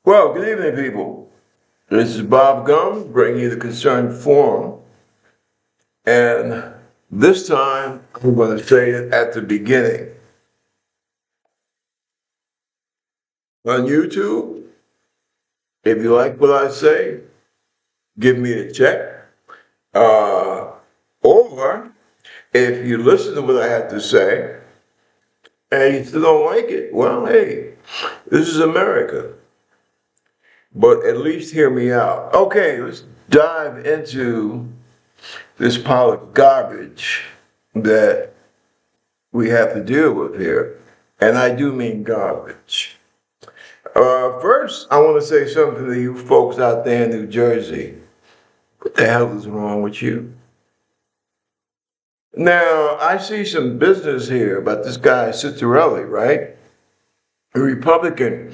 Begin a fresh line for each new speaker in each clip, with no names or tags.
Well, good evening, people. This is Bob Gum bringing you the Concerned Forum. And this time, I'm going to say it at the beginning. On YouTube, if you like what I say, give me a check. Or if you listen to what I have to say and you still don't like it, well, hey, this is America. But at least hear me out. Okay, let's dive into this pile of garbage that we have to deal with here. And I do mean garbage. First, I want to say something to you folks out there in New Jersey. What the hell is wrong with you? Now, I see some business here about this guy, Citarelli, right? A Republican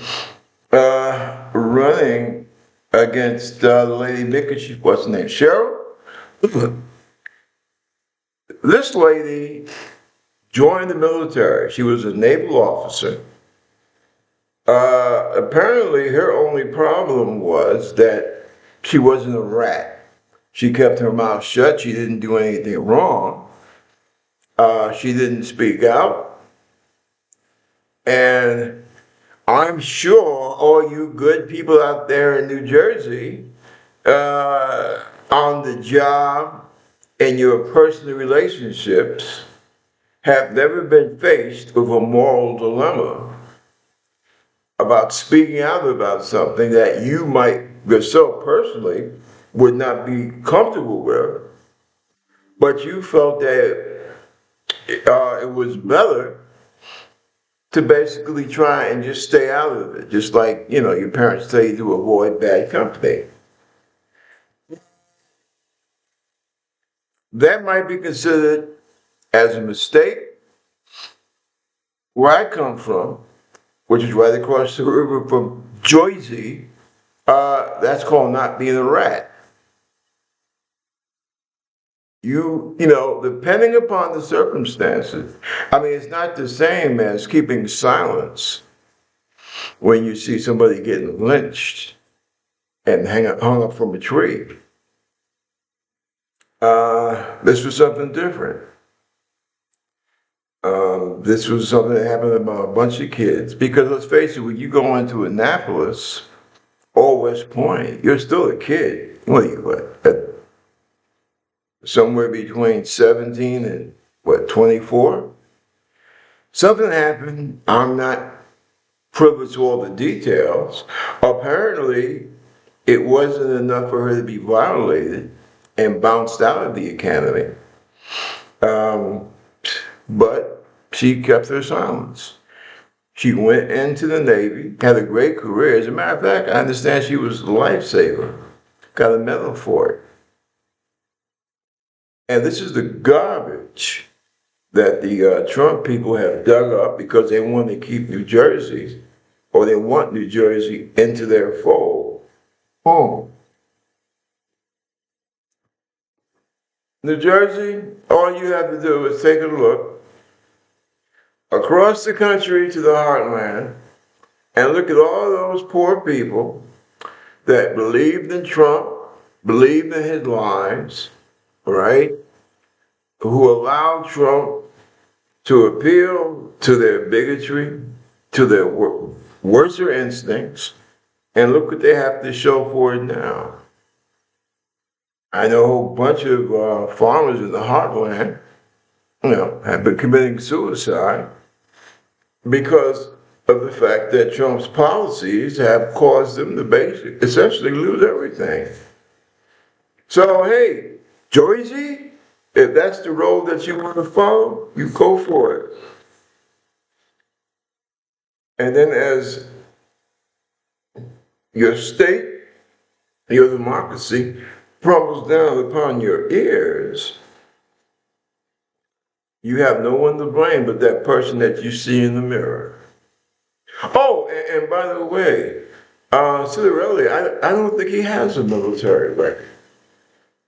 running against the lady Mickey, what's her name, Cheryl? This lady joined the military. She was a naval officer. Apparently, her only problem was that she wasn't a rat. She kept her mouth shut. She didn't do anything wrong. She didn't speak out. And I'm sure all you good people out there in New Jersey, on the job, in your personal relationships, have never been faced with a moral dilemma about speaking out about something that you might yourself personally would not be comfortable with, but you felt that it was better to basically try and just stay out of it, just like, you know, your parents tell you to avoid bad company. That might be considered as a mistake. Where I come from, which is right across the river from Jersey, that's called not being a rat. You know, depending upon the circumstances, I mean, it's not the same as keeping silence when you see somebody getting lynched and hung up from a tree. This was something different. This was something that happened about a bunch of kids. Because let's face it, when you go into Annapolis or West Point, you're still a kid. What are you, somewhere between 17 and 24? Something happened. I'm not privy to all the details. Apparently, it wasn't enough for her to be violated and bounced out of the academy. But she kept her silence. She went into the Navy, had a great career. As a matter of fact, I understand she was a lifesaver, got a medal for it. And this is the garbage that the Trump people have dug up because they want to keep New Jersey, or they want New Jersey into their fold. New Jersey, all you have to do is take a look across the country to the heartland and look at all those poor people that believed in Trump, believed in his lies, right? Who allowed Trump to appeal to their bigotry, to their worser instincts, and look what they have to show for it now. I know a whole bunch of farmers in the heartland, you know, have been committing suicide because of the fact that Trump's policies have caused them to essentially lose everything. So, hey, Jersey, if that's the road that you want to follow, you go for it. And then as your state, your democracy, crumbles down upon your ears, you have no one to blame but that person that you see in the mirror. Oh, and by the way, Citarelli, I don't think he has a military record.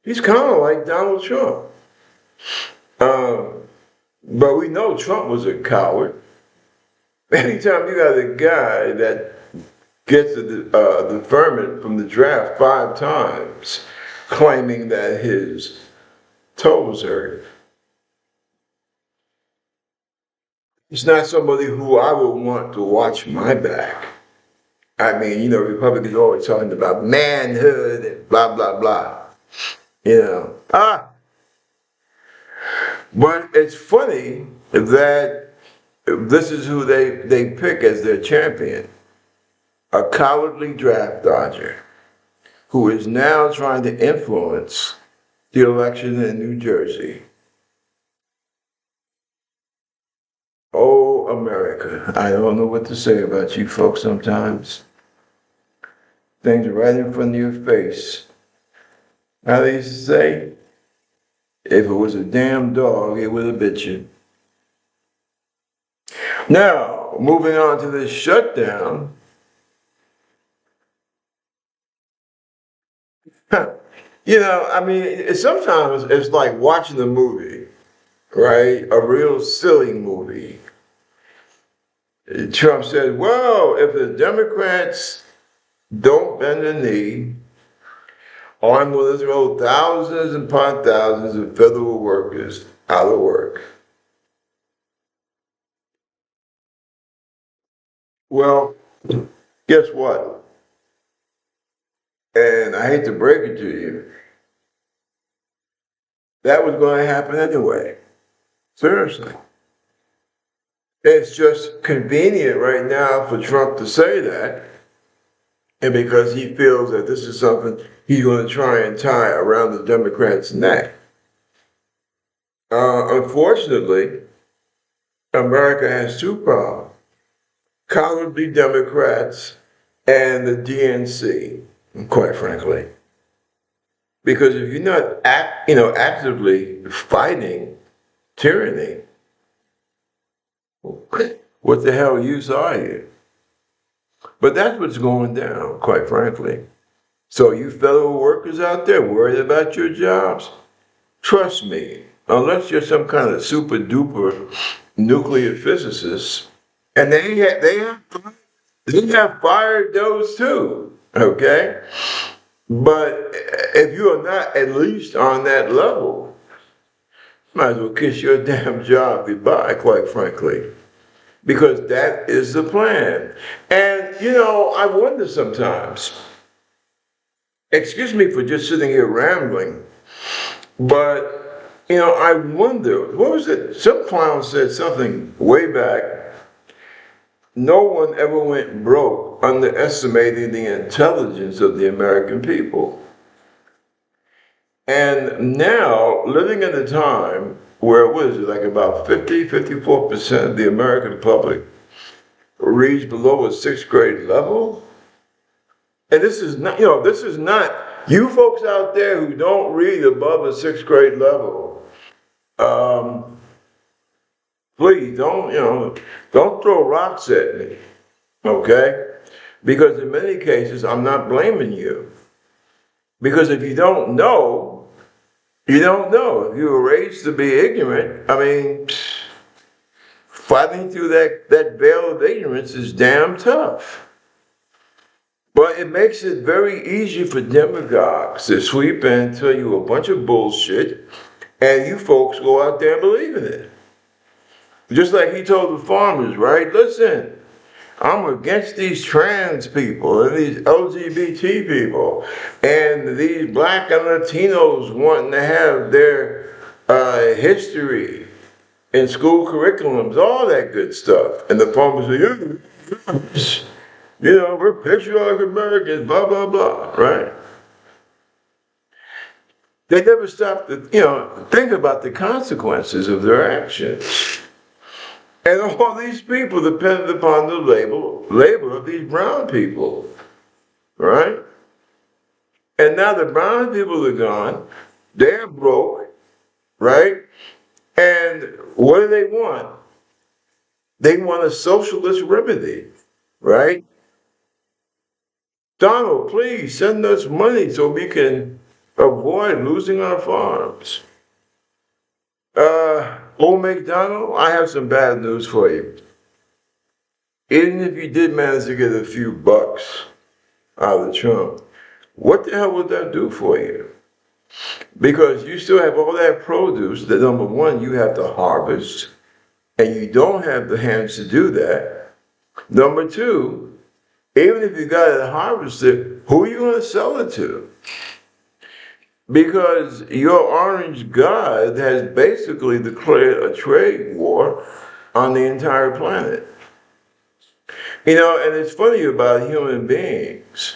He's kind of like Donald Trump. But we know Trump was a coward. Anytime you got a guy that gets a deferment from the draft 5 times, claiming that his toes hurt. He's not somebody who I would want to watch my back. I mean, Republicans are always talking about manhood and blah, blah, blah. But it's funny that this is who they pick as their champion. A cowardly draft dodger who is now trying to influence the election in New Jersey. Oh, America. I don't know what to say about you folks sometimes. Things are right in front of your face. How they used to say, if it was a damn dog, it would have bit you. Now, moving on to this shutdown. Sometimes it's like watching a movie, right? A real silly movie. Trump said, well, if the Democrats don't bend the knee, I'm going to throw thousands upon thousands of federal workers out of work. Well, guess what? And I hate to break it to you, that was going to happen anyway. Seriously. It's just convenient right now for Trump to say that, and because he feels that this is something he's going to try and tie around the Democrats' neck. Unfortunately, America has 2 problems: cowardly Democrats and the DNC, quite frankly. Because if you're not actively fighting tyranny, what the hell use are you? But that's what's going down, quite frankly. So you fellow workers out there worried about your jobs, trust me, unless you're some kind of super duper nuclear physicist, and they have fired those too, okay? But if you are not at least on that level, might as well kiss your damn job goodbye, quite frankly. Because that is the plan. And, I wonder sometimes, excuse me for just sitting here rambling, but, I wonder, what was it? Some clown said something way back. No one ever went broke underestimating the intelligence of the American people. And now, living in a time where, like about 54% of the American public reads below a 6th grade level? And this is not, you folks out there who don't read above a 6th grade level, please don't throw rocks at me, okay? Because in many cases, I'm not blaming you. Because if you don't know, you don't know. If you were raised to be ignorant, fighting through that veil of ignorance is damn tough. But it makes it very easy for demagogues to sweep in and tell you a bunch of bullshit, and you folks go out there and believe in it. Just like he told the farmers, right? Listen, I'm against these trans people and these LGBT people and these black and Latinos wanting to have their history in school curriculums, all that good stuff. And the farmers say, we're patriotic Americans, blah, blah, blah, right? They never stop to, think about the consequences of their actions. And all these people depended upon the labor of these brown people, right? And now the brown people are gone, they're broke, right? And what do they want? They want a socialist remedy, right? Donald, please send us money so we can avoid losing our farms. Old McDonald, I have some bad news for you. even if you did manage to get a few bucks out of Trump, what the hell would that do for you? Because you still have all that produce that, number one, you have to harvest, and you don't have the hands to do that. Number two, even if you got it harvested, who are you going to sell it to? Because your orange god has basically declared a trade war on the entire planet. You know, and it's funny about human beings.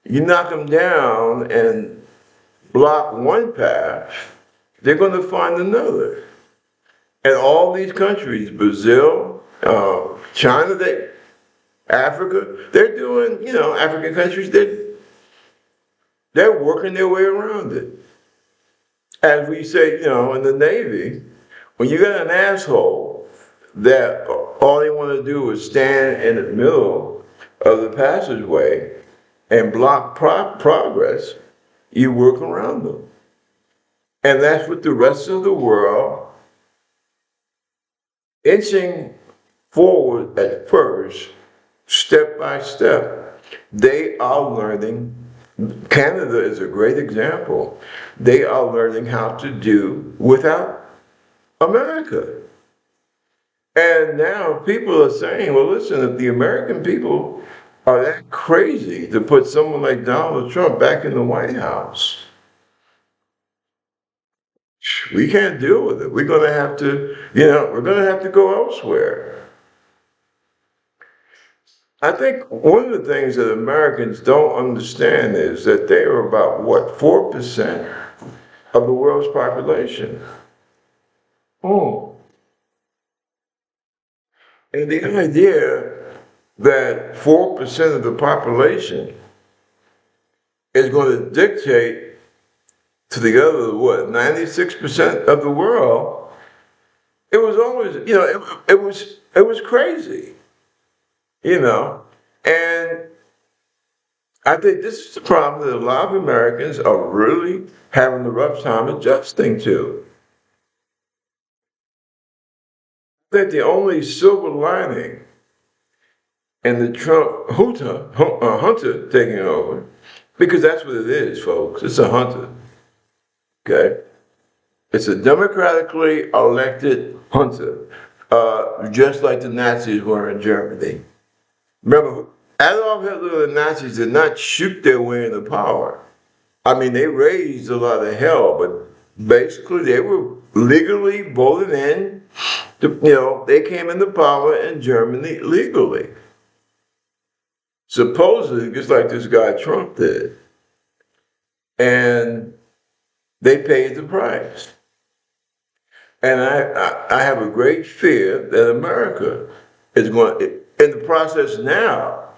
You knock them down and block one path, they're going to find another. And all these countries, Brazil, China, Africa, they're doing, you know, African countries, they're working their way around it. As we say, you know, in the Navy, when you got an asshole that all they want to do is stand in the middle of the passageway and block progress, you work around them. And that's what the rest of the world, inching forward at first, step by step, they are learning. Canada is a great example. They are learning how to do without America. And now people are saying, well, listen, if the American people are that crazy to put someone like Donald Trump back in the White House, we can't deal with it. We're going to have to, you know, we're going to have to go elsewhere. I think one of the things that Americans don't understand is that they are about, what, 4% of the world's population. Oh. And the idea that 4% of the population is going to dictate to the other, what, 96% of the world, it was always, you know, it was crazy, you know. And I think this is the problem that a lot of Americans are really having a rough time adjusting to. That the only silver lining in the Trump Junta taking over, because that's what it is, folks. It's a junta, okay? It's a democratically elected junta, just like the Nazis were in Germany. Remember, Adolf Hitler and the Nazis did not shoot their way into power. I mean, they raised a lot of hell, but basically they were legally voted in. You know, they came into power in Germany legally. Supposedly, just like this guy Trump did. And they paid the price. And I have a great fear that America is going, in the process now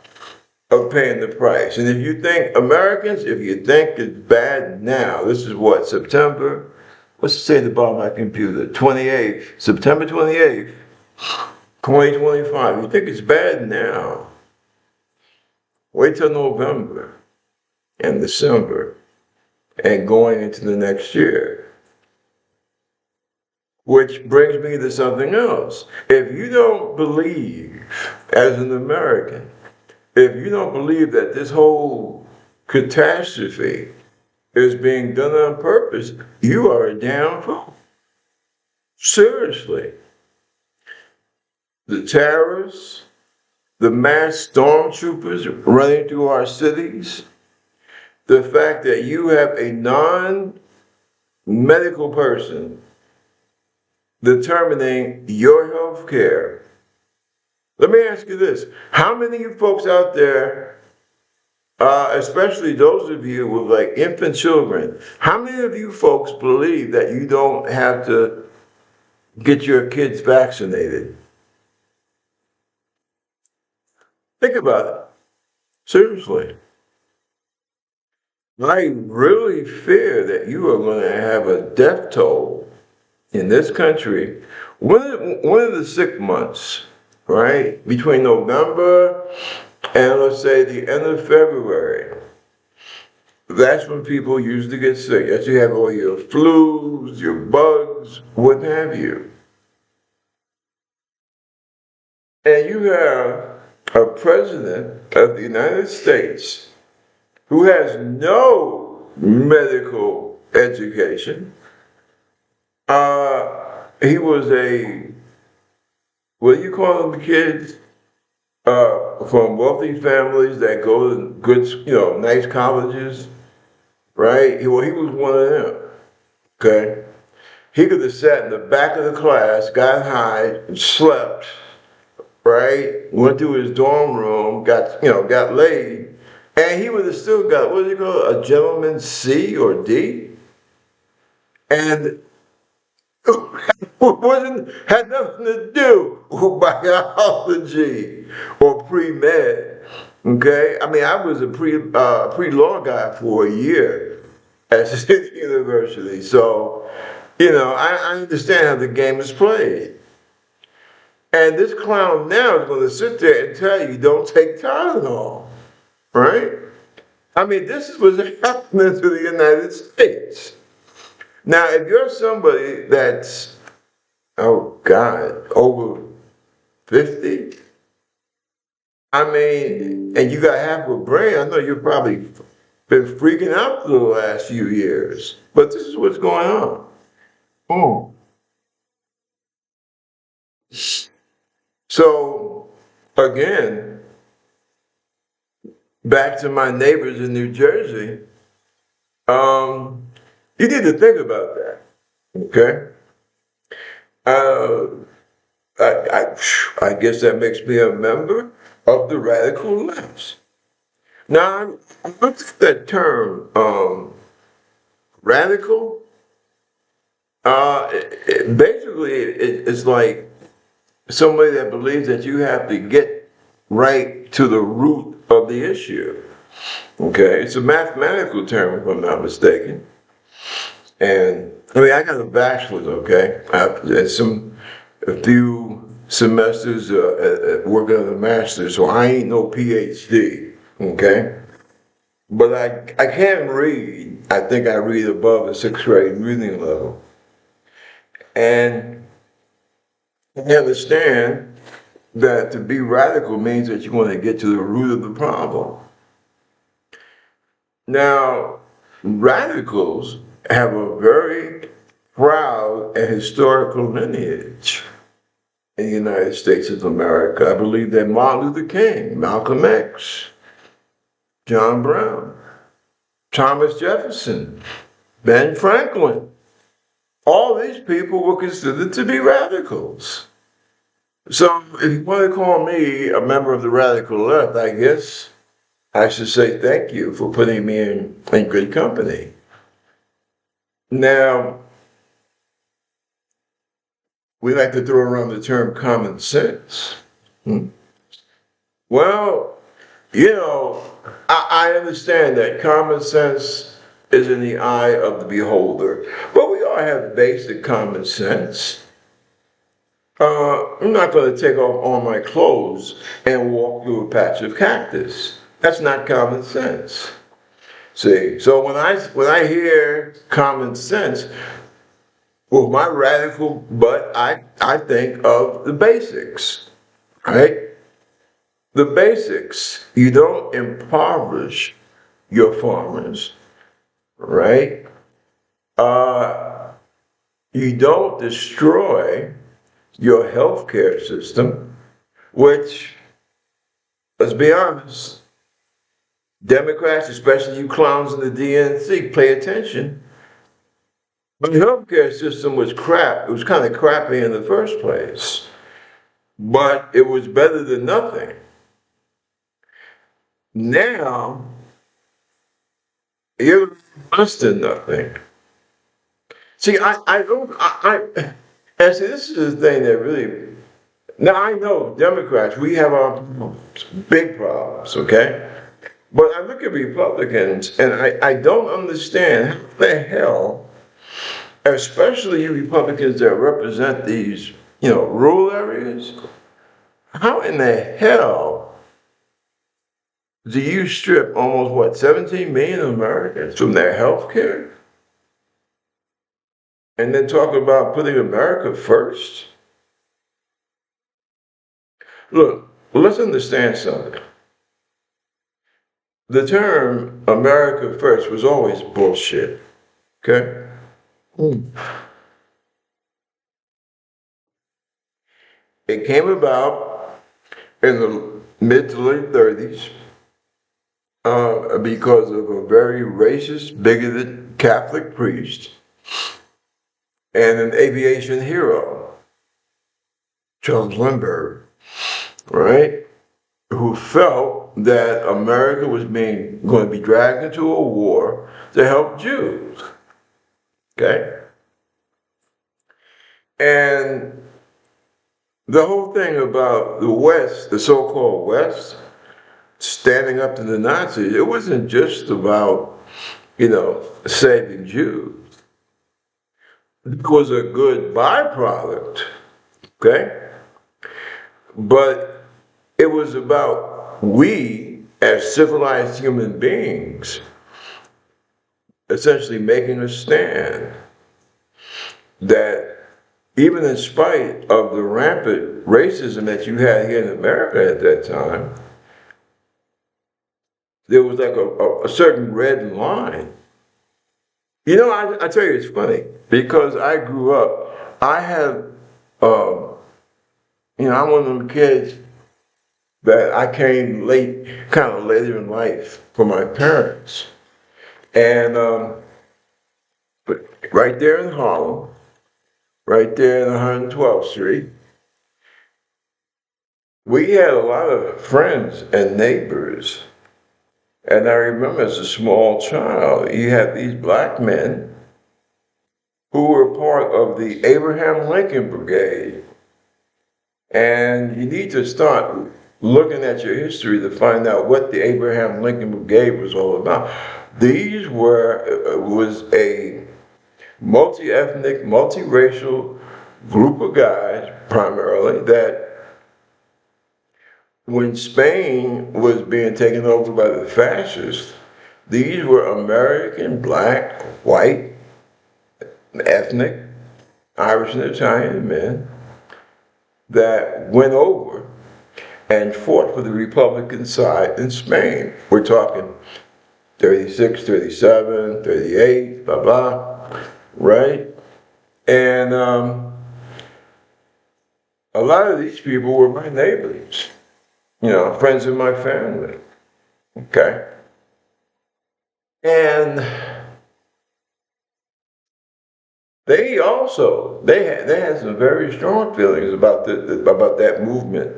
of paying the price. And if you think, Americans, if you think it's bad now, this is what, September, let's say the bottom of my computer, 28th, September 28th, 2025. You think it's bad now? Wait till November and December and going into the next year. Which brings me to something else. If you don't believe, as an American, if you don't believe that this whole catastrophe is being done on purpose, you are a damn fool. Seriously. The terrorists, the mass stormtroopers running through our cities, the fact that you have a non-medical person determining your health care. Let me ask you this. How many of you folks out there, especially those of you with like infant children, how many of you folks believe that you don't have to get your kids vaccinated? Think about it. Seriously. I really fear that you are going to have a death toll in this country. One of the sick months, right, between November and let's say the end of February, that's when people usually get sick. As you have all your flus, your bugs, what have you. And you have a president of the United States who has no medical education. He was what do you call them, the kids? From wealthy families that go to good, nice colleges, right? Well, he was one of them, okay? He could have sat in the back of the class, got high, and slept, right? Went to his dorm room, got laid, and he would have still got, what do you call it, a gentleman's C or D? And had nothing to do with biology or pre-med. Okay, I mean, I was a pre-law guy for a year at City University, so I understand how the game is played. And this clown now is going to sit there and tell you don't take Tylenol, right? I mean, this is what's happening to the United States. Now, if you're somebody that's, oh God, over 50, I mean, and you got half a brain, I know you've probably been freaking out for the last few years. But this is what's going on. Oh. So, again, back to my neighbors in New Jersey, you need to think about that, okay? Uh, I guess that makes me a member of the radical left. Now, I looked at that term, radical. It's like somebody that believes that you have to get right to the root of the issue. Okay, it's a mathematical term, if I'm not mistaken. And I mean, I got a bachelor's. Okay, I've had a few semesters working on a master's, so I ain't no PhD. Okay, but I can read. I think I read above a sixth grade reading level, and I understand that to be radical means that you want to get to the root of the problem. Now, radicals have a very proud and historical lineage in the United States of America. I believe that Martin Luther King, Malcolm X, John Brown, Thomas Jefferson, Ben Franklin, all these people were considered to be radicals. So if you want to call me a member of the radical left, I guess I should say thank you for putting me in good company. Now, we like to throw around the term common sense. Well, I understand that common sense is in the eye of the beholder, but we all have basic common sense. I'm not going to take off all my clothes and walk through a patch of cactus. That's not common sense. See, so when I hear common sense, with my radical butt, I think of the basics, right? The basics. You don't impoverish your farmers, right? You don't destroy your healthcare system, which, let's be honest, Democrats, especially you clowns in the DNC, pay attention. But the healthcare system was crap. It was kind of crappy in the first place. But it was better than nothing. Now, you're less than nothing. See, and see, this is the thing that really, now I know Democrats, we have our problems, big problems, okay? But I look at Republicans and I don't understand how the hell, especially you Republicans that represent these, rural areas, how in the hell do you strip almost, 17 million Americans from their health care? And then talk about putting America first? Look, let's understand something. The term America First was always bullshit, okay? It came about in the mid to late 30s because of a very racist, bigoted Catholic priest and an aviation hero, Charles Lindbergh, right? Who felt that America was going to be dragged into a war to help Jews, okay? And the whole thing about the West, the so-called West, standing up to the Nazis, it wasn't just about, saving Jews. It was a good byproduct, okay? But it was about we, as civilized human beings, essentially making a stand that even in spite of the rampant racism that you had here in America at that time, there was like a certain red line. I tell you, it's funny, because I grew up, I have, I'm one of them kids that I came late, kind of later in life for my parents. And but right there in Harlem, right there in 112th Street, we had a lot of friends and neighbors. And I remember as a small child, you had these black men who were part of the Abraham Lincoln Brigade. And you need to start looking at your history to find out what the Abraham Lincoln Brigade was all about. These was a multi-ethnic, multiracial group of guys, primarily, that when Spain was being taken over by the fascists, these were American, black, white, ethnic, Irish and Italian men that went over and fought for the Republican side in Spain. We're talking 36, 37, 38, blah, blah, right? And a lot of these people were my neighbors, friends of my family, okay? And they had some very strong feelings about about that movement,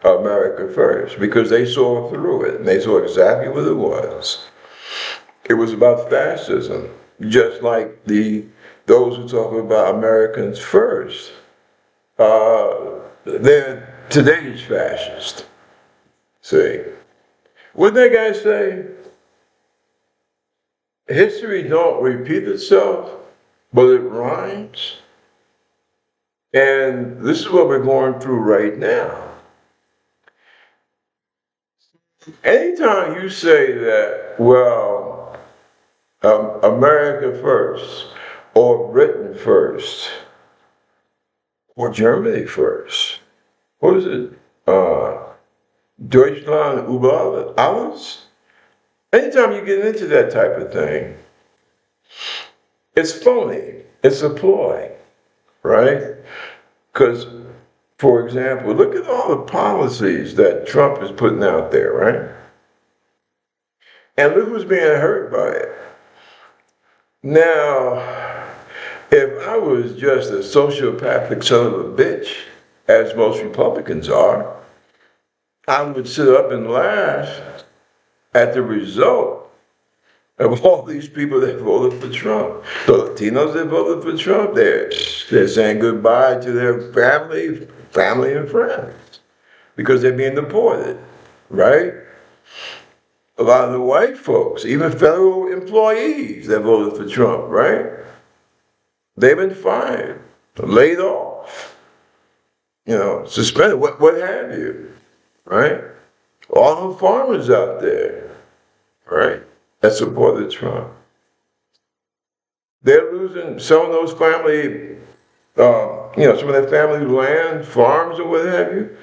America First, because they saw through it and they saw exactly what it was. It was about fascism, just like those who talk about Americans First. They're today's fascist. See, what that guy say? History don't repeat itself, but it rhymes. And this is what we're going through right now. Anytime you say that, well, America first, or Britain first, or Germany first, what is it? Deutschland über alles? Anytime you get into that type of thing, it's phony. It's a ploy, right? Because, for example, look at all the policies that Trump is putting out there, right? And look who's being hurt by it. Now, if I was just a sociopathic son of a bitch, as most Republicans are, I would sit up and laugh at the result of all these people that voted for Trump. The Latinos that voted for Trump, they're saying goodbye to their family and friends, because they're being deported, right? A lot of the white folks, even federal employees that voted for Trump, right? They've been fired, laid off, suspended, what have you, right? All the farmers out there, right, that supported Trump. They're losing some of those family, some of their family land, farms, or what have you.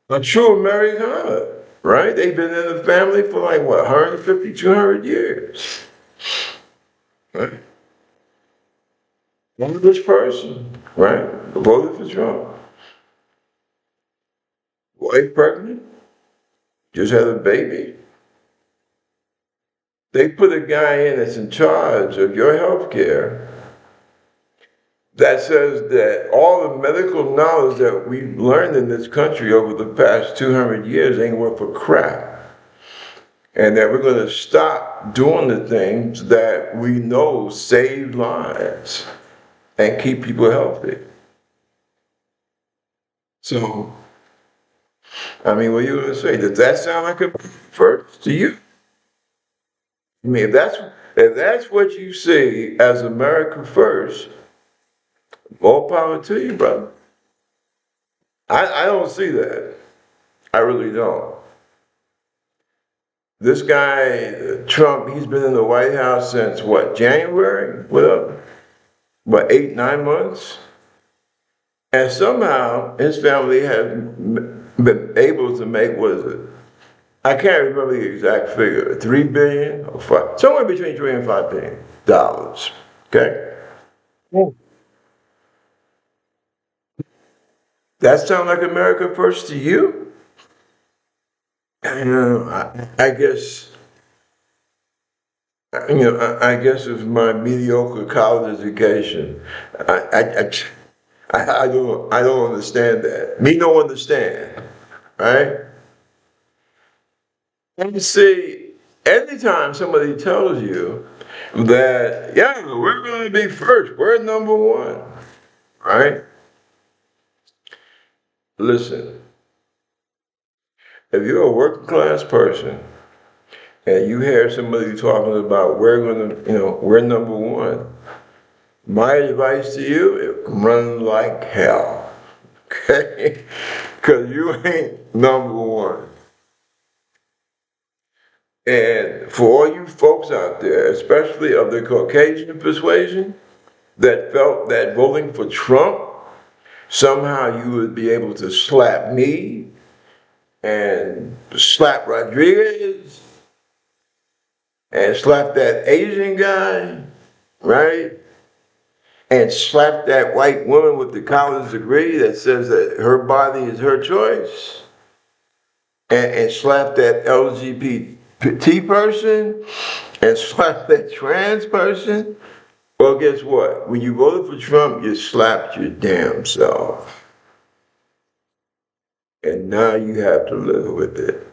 A true Americana, right? They've been in the family for like what, 150, 200 years, right? One rich person, right? Voted for Trump. Wife pregnant, just had a baby. They put a guy in that's in charge of your health care that says that all the medical knowledge that we've learned in this country over the past 200 years ain't worth a crap. And that we're going to stop doing the things that we know save lives and keep people healthy. So, I mean, what are you going to say? Does that sound like a first to you? I mean, if that's what you see as America first, more power to you, brother. I don't see that. I really don't. This guy, Trump, he's been in the White House since what, January? What, 8, 9 months? And somehow his family has been able to make, what is it? I can't remember the exact figure, 3 billion or five, somewhere between 3 and 5 billion dollars. Okay? Hmm. That sound like America first to you? I guess, I guess it's my mediocre college education. I, I don't understand that. Me don't understand, right? And you see, anytime somebody tells you that, yeah, we're going to be first, we're number one, right? Listen, if you're a working class person and you hear somebody talking about we're going to, we're number one, my advice to you is run like hell, okay? Because you ain't number one. And for all you folks out there, especially of the Caucasian persuasion, that felt that voting for Trump, somehow you would be able to slap me and slap Rodriguez and slap that Asian guy, right? And slap that white woman with the college degree that says that her body is her choice. And slap that LGBT person and slap that trans person. Well, guess what? When you voted for Trump, you slapped your damn self. And now you have to live with it.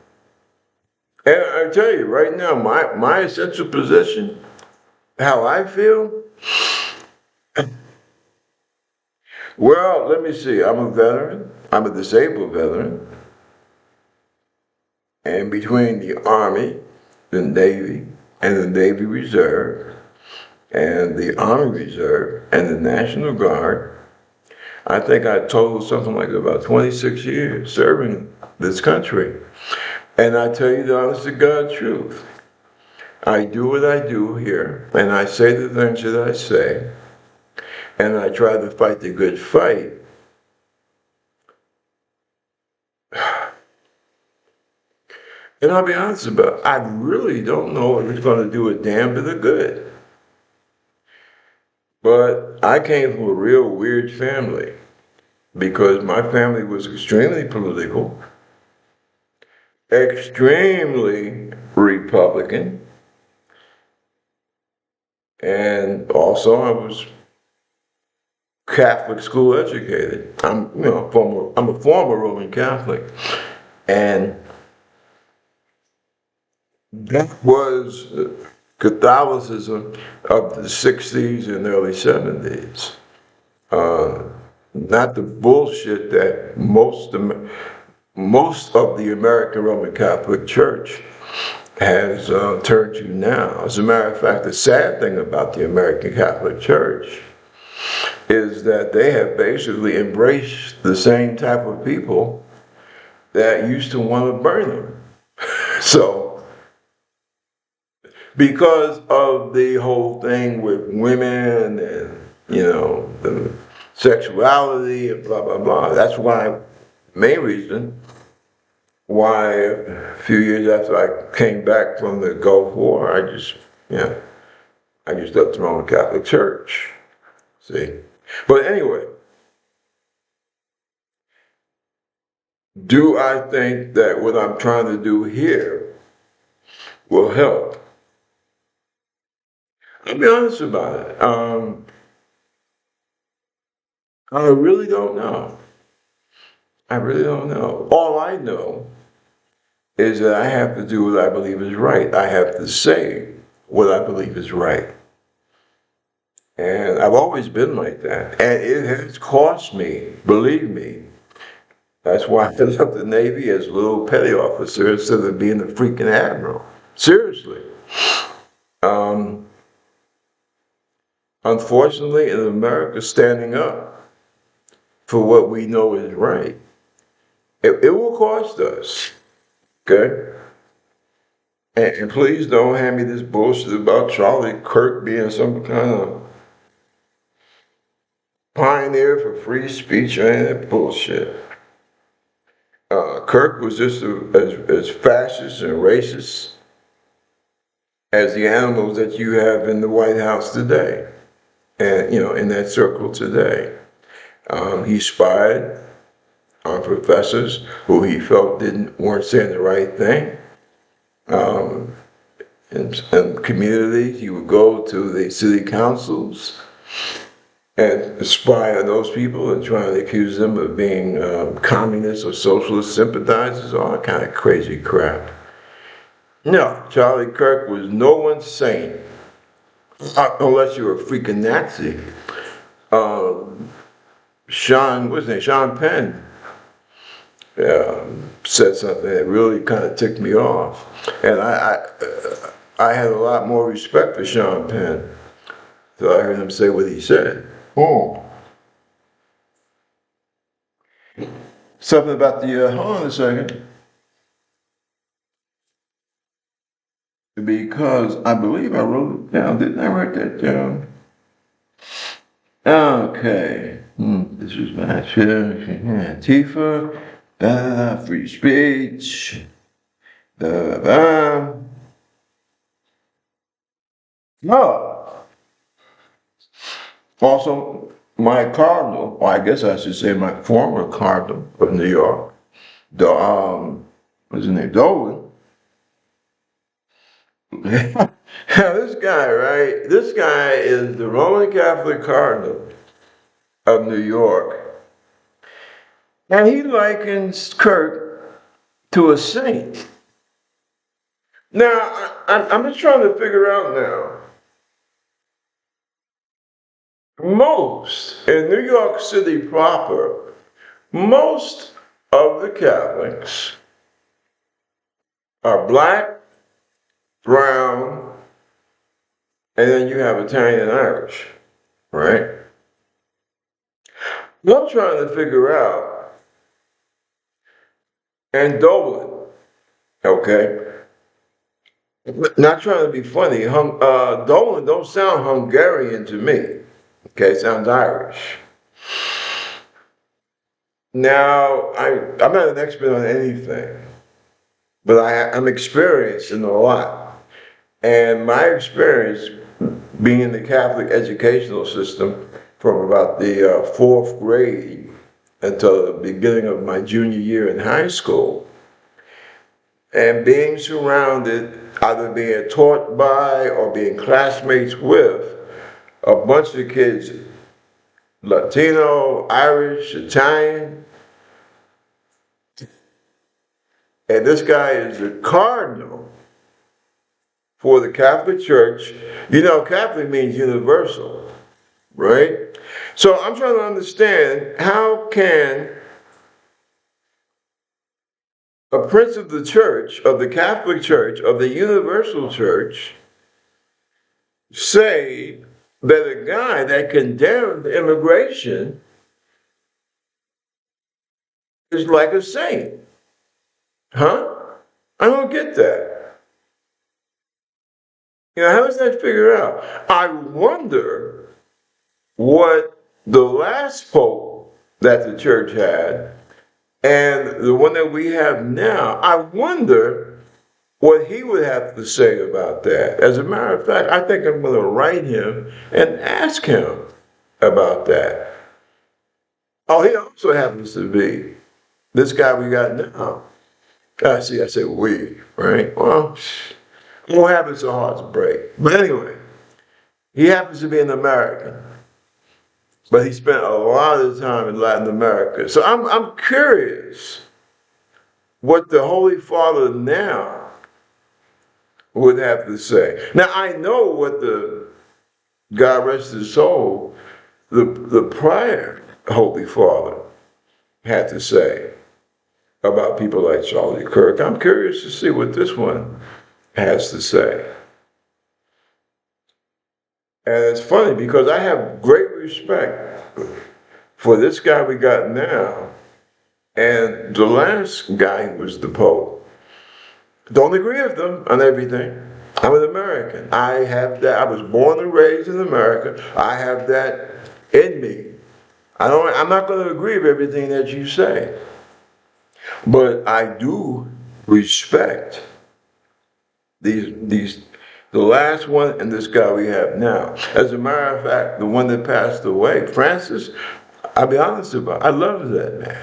And I tell you right now, my essential position, how I feel, well, let me see. I'm a veteran. I'm a disabled veteran. And between the Army, the Navy, and the Navy Reserve, and the Army Reserve, and the National Guard, I think I totaled something like about 26 years serving this country. And I tell you the honest to God truth. I do what I do here, and I say the things that I say, and I try to fight the good fight. And I'll be honest about it, I really don't know if it's going to do a damn bit of good. But I came from a real weird family because my family was extremely political, extremely Republican, and also I was Catholic school educated. I'm a former Roman Catholic, and that was Catholicism of the 60s and early 70s. Not the bullshit that most of the American Roman Catholic Church has turned to now. As a matter of fact, the sad thing about the American Catholic Church is that they have basically embraced the same type of people that used to want to burn them. So, because of the whole thing with women and, the sexuality and blah, blah, blah, that's why, main reason why a few years after I came back from the Gulf War, I just left the Roman Catholic Church. See? But anyway, do I think that what I'm trying to do here will help? I'll be honest about it. I really don't know. I really don't know. All I know is that I have to do what I believe is right. I have to say what I believe is right. And I've always been like that. And it has cost me, believe me. That's why I left the Navy as a little petty officer instead of being a freaking admiral. Seriously. Unfortunately, in America, standing up for what we know is right, it will cost us. Okay? And please don't hand me this bullshit about Charlie Kirk being some kind of pioneer for free speech or any of that bullshit. Kirk was just as fascist and racist as the animals that you have in the White House today, and in that circle today. He spied on professors who he felt weren't saying the right thing. In communities, he would go to the city councils and spy on those people and try to accuse them of being communist or socialist sympathizers, all that kind of crazy crap. No, Charlie Kirk was no one's saint, unless you're a freaking Nazi. Sean Penn said something that really kind of ticked me off, and I had a lot more respect for Sean Penn, so I heard him say what he said. Oh. Something about the, hold on a second. Because I believe I wrote it down. Didn't I write that down? Okay. This was my Antifa, free speech, No. Also, my Cardinal, or I guess I should say my former Cardinal of New York, what's his name, Dolan. This guy, right? This guy is the Roman Catholic Cardinal of New York. And he likens Kirk to a saint. Now, I'm just trying to figure out now. In New York City proper, most of the Catholics are black, brown, and then you have Italian and Irish, right? What I'm trying to figure out, and Dolan, okay? Not trying to be funny, Dolan don't sound Hungarian to me, okay? It sounds Irish. Now, I'm not an expert on anything, but I'm experienced in a lot. And my experience being in the Catholic educational system from about the fourth grade until the beginning of my junior year in high school, and being surrounded, either being taught by or being classmates with a bunch of kids, Latino, Irish, Italian, and this guy is a cardinal for the Catholic Church. Catholic means universal, right? So I'm trying to understand, how can a prince of the church, of the Catholic Church, of the universal church, say that a guy that condemned immigration is like a saint? Huh? I don't get that. How does that figure out? I wonder what the last pope that the church had And the one that we have now, I wonder what he would have to say about that. As a matter of fact, I think I'm going to write him and ask him about that. Oh, he also happens to be this guy we got now. I see, I said we, right? Well, it won't happen so hard to break. But anyway, he happens to be an American. But he spent a lot of time in Latin America. So I'm curious what the Holy Father now would have to say. Now, I know what the, God rest his soul, the prior Holy Father had to say about people like Charlie Kirk. I'm curious to see what this one has to say. And it's funny because I have great respect for this guy we got now and the last guy who was the Pope. Don't agree with them on everything. I'm an American. I have that. I was born and raised in America. I have that in me. I'm not going to agree with everything that you say. But I do respect the last one and this guy we have now. As a matter of fact, the one that passed away, Francis, I'll be honest about it, I love that man.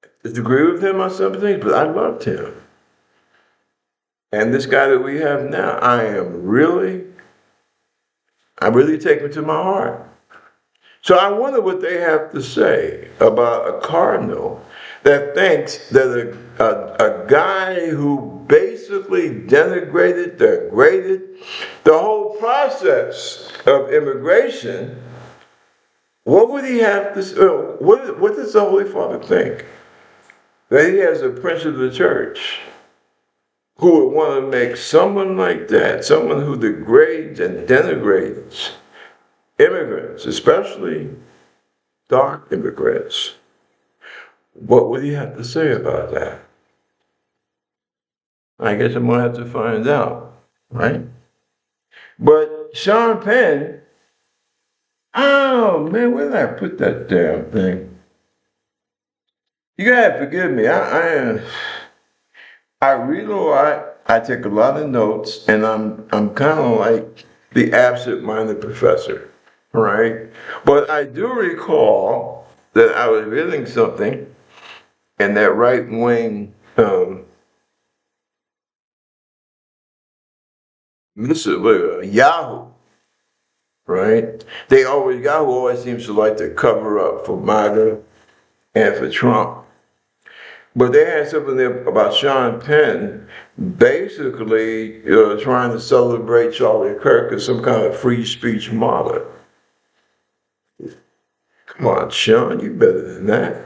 I disagree with him on some things, but I loved him. And this guy that we have now, I really take him to my heart. So I wonder what they have to say about a cardinal that thinks that a guy who basically degraded the whole process of immigration, what would he have to say? What does the Holy Father think? That he has a prince of the church who would want to make someone like that, someone who degrades and denigrates immigrants, especially dark immigrants. What would he have to say about that? I guess I'm going to have to find out, right? But Sean Penn, oh man, where did I put that damn thing? You gotta forgive me. I read a lot. I take a lot of notes, and I'm kind of like the absent-minded professor, right? But I do recall that I was reading something, and that right-wing Yahoo, right? Yahoo always seems to like to cover up for MAGA and for Trump. But they had something there about Sean Penn basically trying to celebrate Charlie Kirk as some kind of free speech martyr. Come on, Sean, you better than that.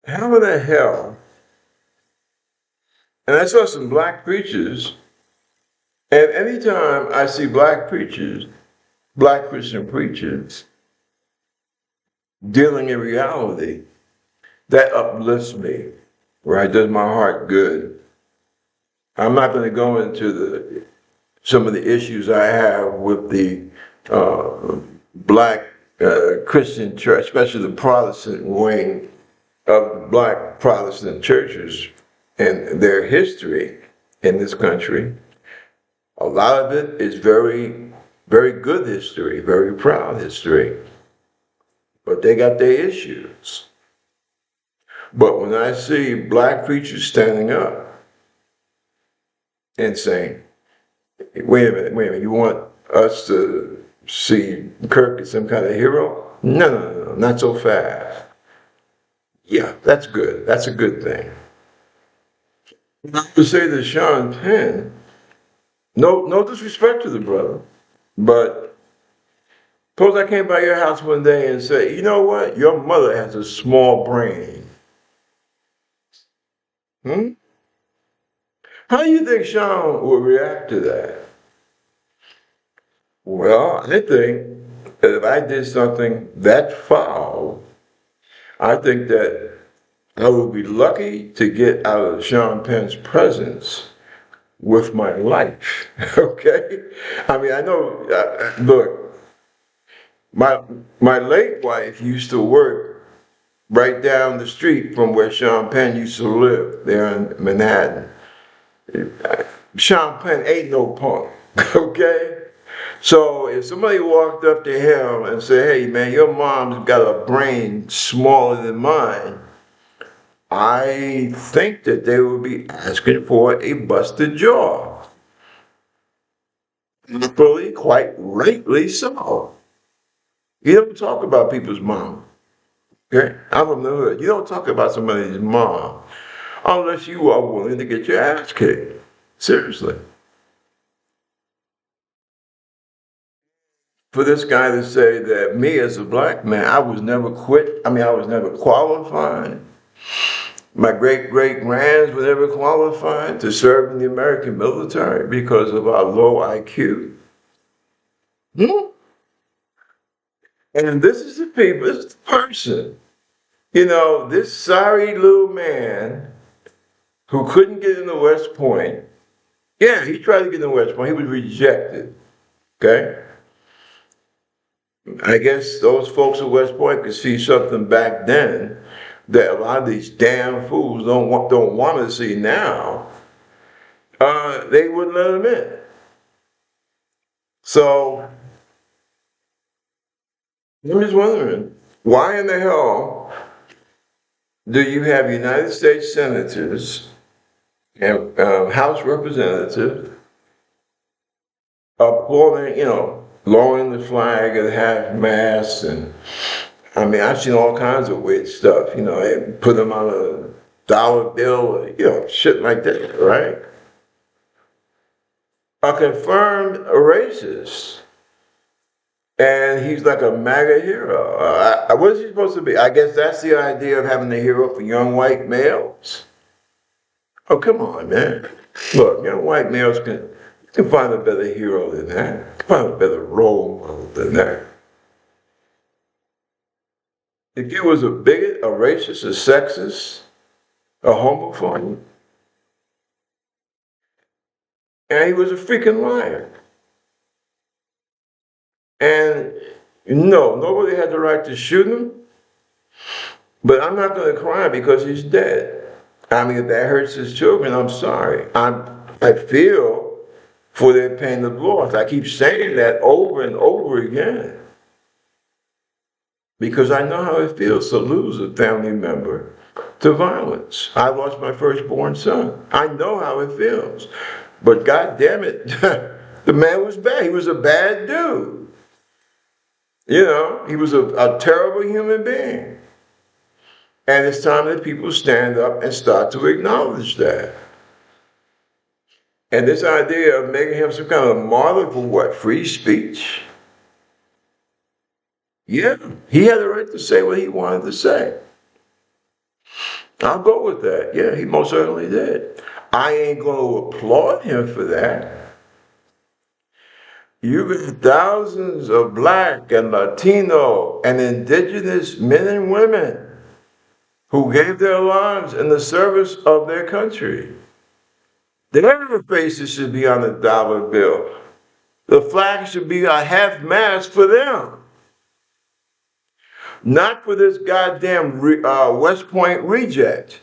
How in the hell? And I saw some black preachers, and anytime I see black preachers, black Christian preachers, dealing in reality, that uplifts me, right? Does my heart good. I'm not going to go into some of the issues I have with the black Christian church, especially the Protestant wing of black Protestant churches and their history in this country. A lot of it is very, very good history, very proud history. But they got their issues. But when I see black preachers standing up and saying, wait a minute, you want us to see Kirk as some kind of hero? No, not so fast. Yeah, that's good. That's a good thing. I would say to Sean Penn, no disrespect to the brother, but suppose I came by your house one day and said, you know what? Your mother has a small brain. How do you think Sean would react to that? Well, I think that if I did something that foul, I think that I would be lucky to get out of Sean Penn's presence with my life. Okay? I mean, I know, look, my late wife used to work right down the street from where Sean Penn used to live, there in Manhattan. Sean Penn ain't no punk, okay? So if somebody walked up to him and said, hey man, your mom's got a brain smaller than mine, I think that they would be asking for a busted jaw. Really, quite rightly so. You don't talk about people's mom. Okay? I'm from the hood. You don't talk about somebody's mom unless you are willing to get your ass kicked. Seriously. For this guy to say that me as a black man, I was never I was never qualified. My great-great-grands were never qualified to serve in the American military because of our low IQ. Hmm? And this is the people, this is the person. You know, this sorry little man who couldn't get into West Point. Yeah, he tried to get into West Point. He was rejected. Okay? I guess those folks at West Point could see something back then that a lot of these damn fools don't want to see now. They wouldn't let him in. So I'm just wondering, why in the hell do you have United States senators and House representatives applauding, lowering the flag at half-mast, and I mean, I've seen all kinds of weird stuff, they put them on a dollar bill, shit like that, right? A confirmed racist, and he's like a MAGA hero. What is he supposed to be? I guess that's the idea of having a hero for young white males. Oh, come on, man. Look, young white males you can find a better hero than that. You can find a better role model than that. If you was a bigot, a racist, a sexist, a homophobe, and he was a freaking liar. And no, nobody had the right to shoot him, but I'm not going to cry because he's dead. I mean, if that hurts his children, I'm sorry. I feel for their pain of loss. I keep saying that over and over again because I know how it feels to lose a family member to violence. I lost my firstborn son. I know how it feels. But God damn it, the man was bad. He was a bad dude. He was a terrible human being. And it's time that people stand up and start to acknowledge that. And this idea of making him some kind of martyr for what? Free speech? Yeah, he had the right to say what he wanted to say. I'll go with that. Yeah, he most certainly did. I ain't going to applaud him for that. You've got thousands of black and Latino and indigenous men and women who gave their lives in the service of their country. Their faces should be on a dollar bill. The flag should be a half-mast for them. Not for this goddamn West Point reject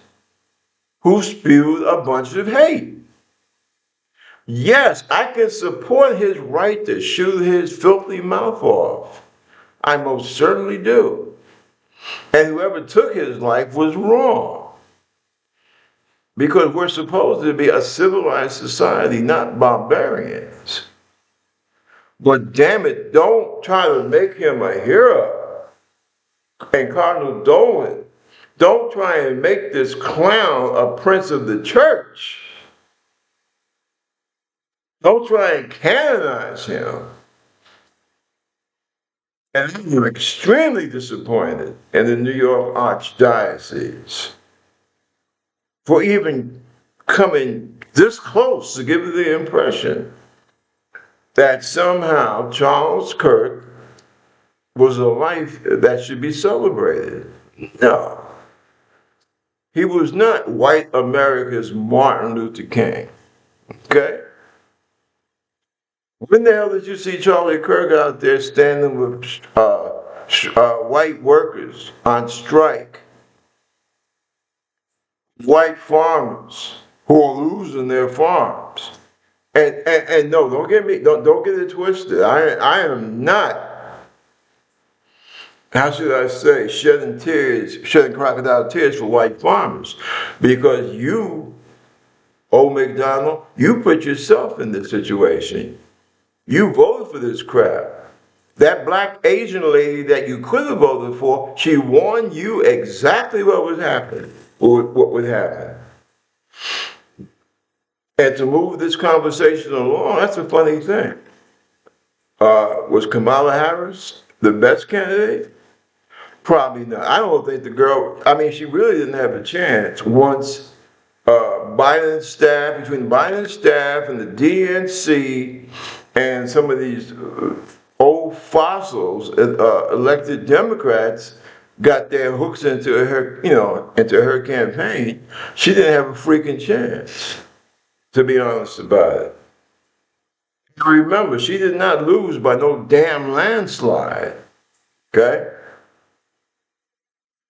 who spewed a bunch of hate. Yes, I can support his right to shoot his filthy mouth off. I most certainly do. And whoever took his life was wrong. Because we're supposed to be a civilized society, not barbarians. But damn it, don't try to make him a hero. And Cardinal Dolan, don't try and make this clown a prince of the church. Don't try and canonize him. And I'm extremely disappointed in the New York Archdiocese for even coming this close to giving the impression that somehow Charles Kirk was a life that should be celebrated. No. He was not white America's Martin Luther King. Okay? When the hell did you see Charlie Kirk out there standing with white workers on strike, white farmers who are losing their farms? And no, don't get it twisted. I am not, how should I say, shedding crocodile tears for white farmers, because you, old McDonald, you put yourself in this situation. You voted for this crap. That black Asian lady that you could have voted for, she warned you exactly what was happening, what would happen. And to move this conversation along, that's a funny thing. Was Kamala Harris the best candidate? Probably not. I don't think the girl, I mean, she really didn't have a chance once Biden's staff, between Biden's staff and the DNC and some of these old fossils, elected Democrats, got their hooks into her, into her campaign. She didn't have a freaking chance, to be honest about it. Remember, she did not lose by no damn landslide, okay?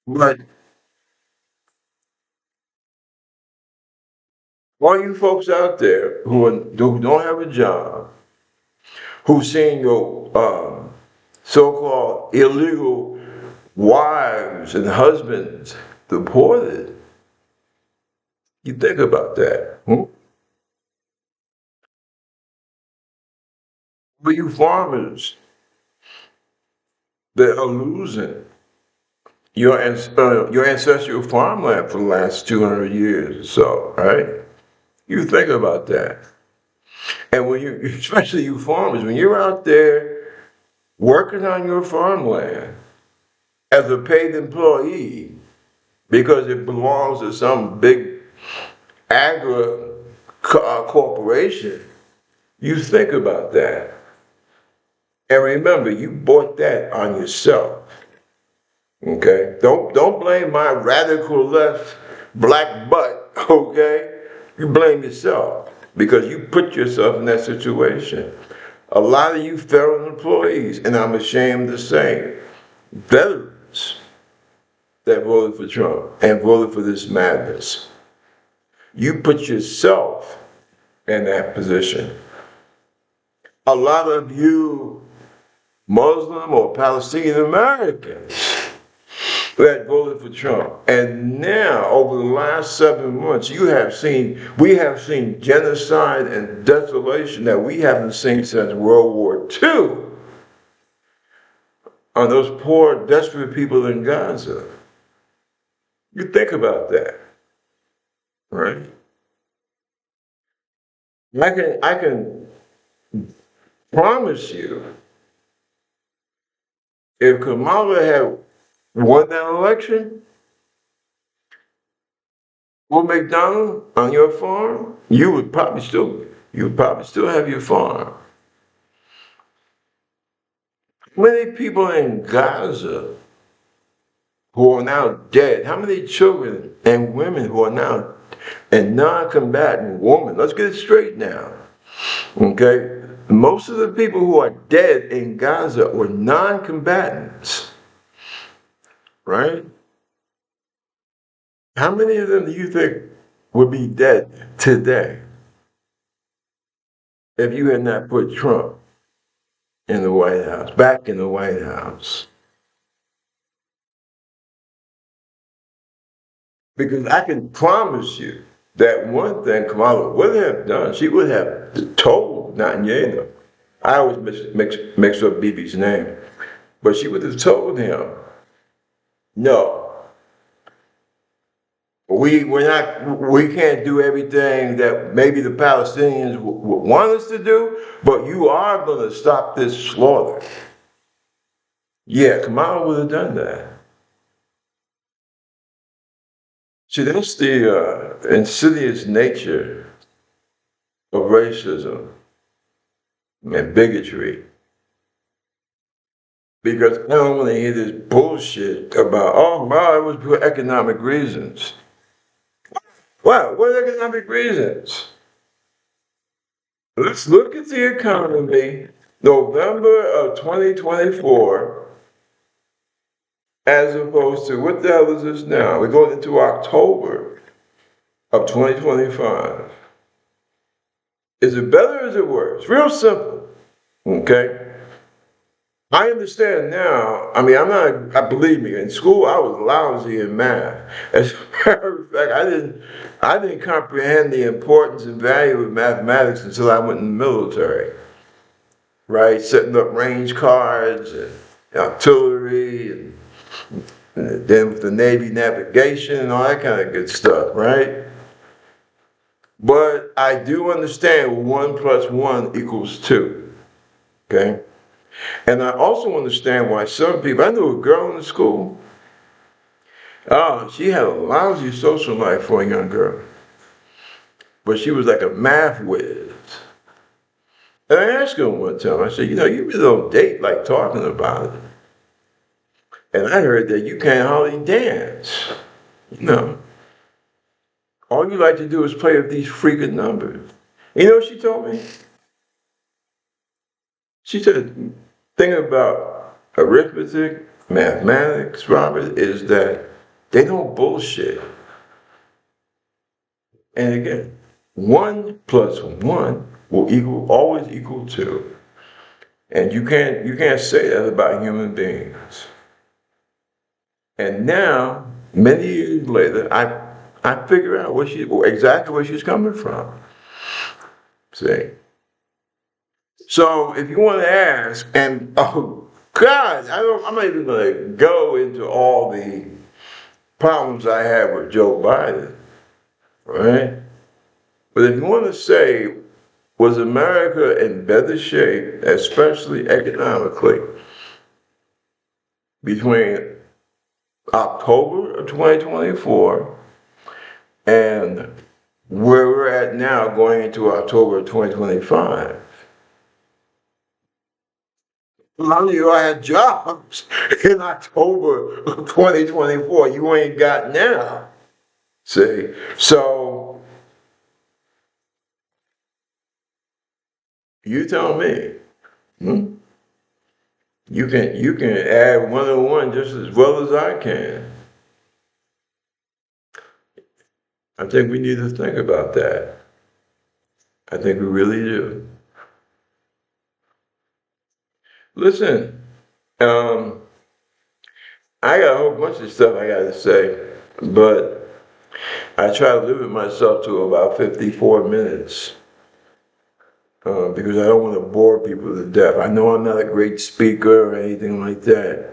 But all you folks out there who don't have a job, who've seen your so-called illegal wives and husbands deported, you think about that. But you farmers that are losing your ancestral farmland for the last 200 years or so, right? You think about that. And when you, especially you farmers, when you're out there working on your farmland as a paid employee because it belongs to some big corporation, you think about that. And remember, you bought that on yourself. Okay? Don't blame my radical left black butt, okay? You blame yourself because you put yourself in that situation. A lot of you federal employees, and I'm ashamed to say, veterans that voted for Trump and voted for this madness, you put yourself in that position. A lot of you Muslim or Palestinian Americans that voted for Trump. And now, over the last 7 months, we have seen genocide and desolation that we haven't seen since World War II on those poor, desperate people in Gaza. You think about that, right? I can promise you, if Kamala had won that election, or McDonald on your farm, you would probably still have your farm. Many people in Gaza who are now dead, how many children and women who are now, and non-combatant women, let's get it straight now, okay? Most of the people who are dead in Gaza were non-combatants, right? How many of them do you think would be dead today if you had not put Trump in the White House, back in the White House? Because I can promise you that one thing Kamala would have done, she would have told Netanyahu, I always mix up Bibi's name, but she would have told him, no, we can't do everything that maybe the Palestinians would want us to do, but you are going to stop this slaughter. Yeah, Kamala would have done that. See, that's the insidious nature of racism and bigotry. Because I don't want to hear this bullshit about, oh, well, it was for economic reasons. Wow, what economic reasons? Let's look at the economy, November of 2024, as opposed to what the hell is this now? We're going into October of 2025. Is it better or is it worse? Real simple. Okay? I understand now. I mean, believe me, in school I was lousy in math. As a matter of fact, I didn't comprehend the importance and value of mathematics until I went in the military. Right? Setting up range cards and artillery and then with the Navy navigation and all that kind of good stuff, right? But I do understand 1 plus 1 equals 2, okay? And I also understand why some people, I knew a girl in the school, oh, she had a lousy social life for a young girl. But she was like a math whiz. And I asked her one time, I said, you really don't date like talking about it. And I heard that you can't hardly dance. All you like to do is play with these freaking numbers. You know what she told me? She said, thing about arithmetic, mathematics, Robert, is that they don't bullshit. And again, 1 plus 1 will always equal 2. And you can't say that about human beings. And now, many years later, I figure out exactly where she's coming from. See? So if you want to ask, and oh God, I'm not even going to go into all the problems I have with Joe Biden, right? But if you want to say, was America in better shape, especially economically, between October of 2024 and where we're at now going into October of 2025? A lot of you had jobs in October of 2024 you ain't got now. See? So you tell me. You can add 1 and 1 just as well as I can. I think we need to think about that. I think we really do. Listen, I got a whole bunch of stuff I got to say, but I try to limit myself to about 54 minutes because I don't want to bore people to death. I know I'm not a great speaker or anything like that.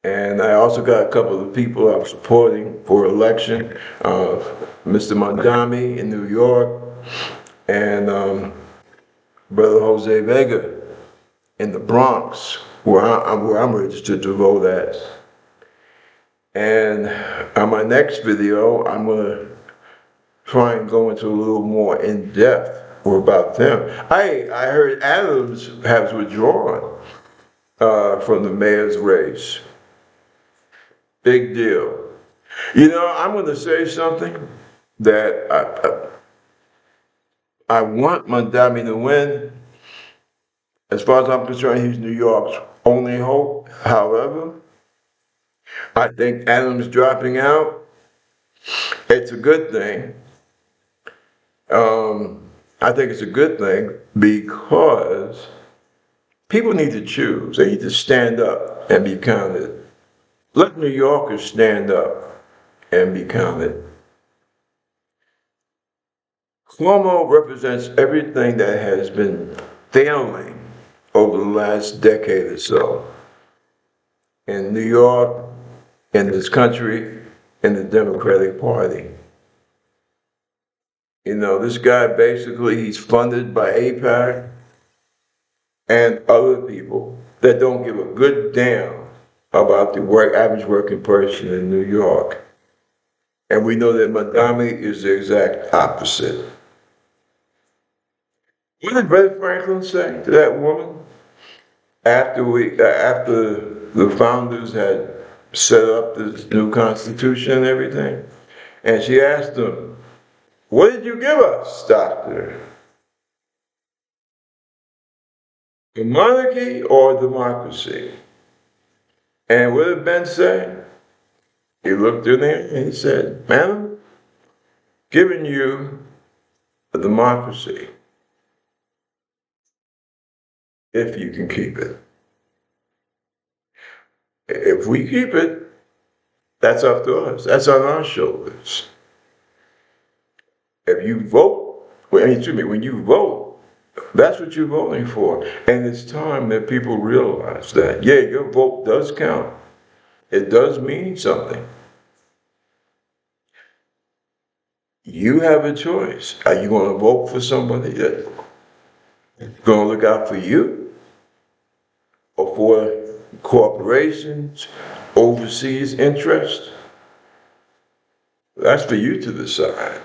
And I also got a couple of people I'm supporting for election, Mr. Mondami in New York and Brother Jose Vega in the Bronx, where I'm registered to vote at. And on my next video, I'm going to try and go into a little more in depth about them. I heard Adams has withdrawn from the mayor's race. Big deal. I'm going to say something that I want Mondami to win. As far as I'm concerned, he's New York's only hope. However, I think Adams dropping out, it's a good thing. I think it's a good thing because people need to choose. They need to stand up and be counted. Let New Yorkers stand up and be counted. Cuomo represents everything that has been failing over the last decade or so in New York, in this country, in the Democratic Party. This guy basically, he's funded by AIPAC and other people that don't give a good damn about the average working person in New York. And we know that Mondami is the exact opposite. What did Ben Franklin say to that woman after the founders had set up this new constitution and everything? And she asked him, "What did you give us, doctor?" A monarchy or democracy? And what did Ben say? He looked in there and he said, "Madam, giving you a democracy if you can keep it. If we keep it, that's up to us. That's on our shoulders. If you vote, when you vote, that's what you're voting for. And it's time that people realize that, yeah, your vote does count. It does mean something. You have a choice. Are you going to vote for somebody that's going to look out for you or for corporations, overseas interests? That's for you to decide.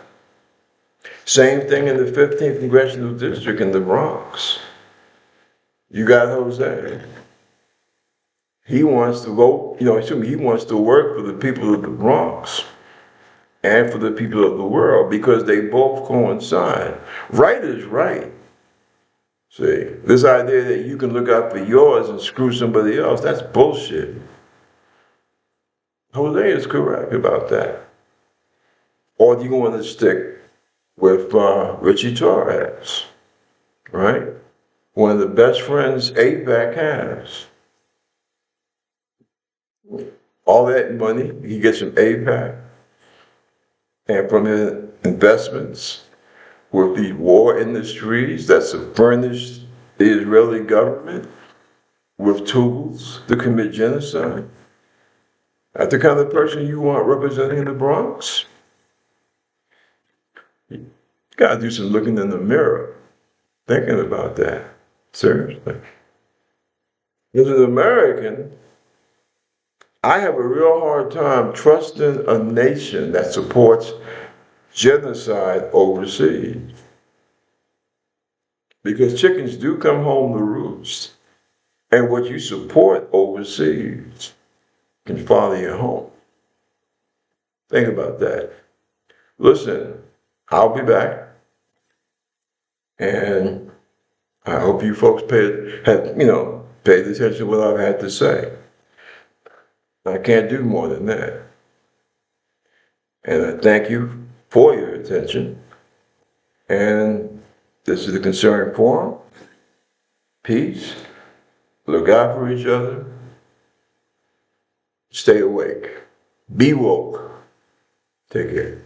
Same thing in the 15th Congressional District in the Bronx. You got Jose. He wants to vote, he wants to work for the people of the Bronx and for the people of the world because they both coincide. Right is right. See, this idea that you can look out for yours and screw somebody else, that's bullshit. Jose is correct about that. Or do you want to stick with Richie Torres, right? One of the best friends APAC has. All that money he gets from APAC and from his investments with the war industries that's furnished the Israeli government with tools to commit genocide. That's the kind of person you want representing the Bronx? You gotta do some looking in the mirror, thinking about that. Seriously. As an American, I have a real hard time trusting a nation that supports genocide overseas. Because chickens do come home to roost. And what you support overseas can follow you home. Think about that. Listen, I'll be back. And I hope you folks paid attention to what I've had to say. I can't do more than that. And I thank you for your attention. And this is the Concerned Forum. Peace. Look out for each other. Stay awake. Be woke. Take care.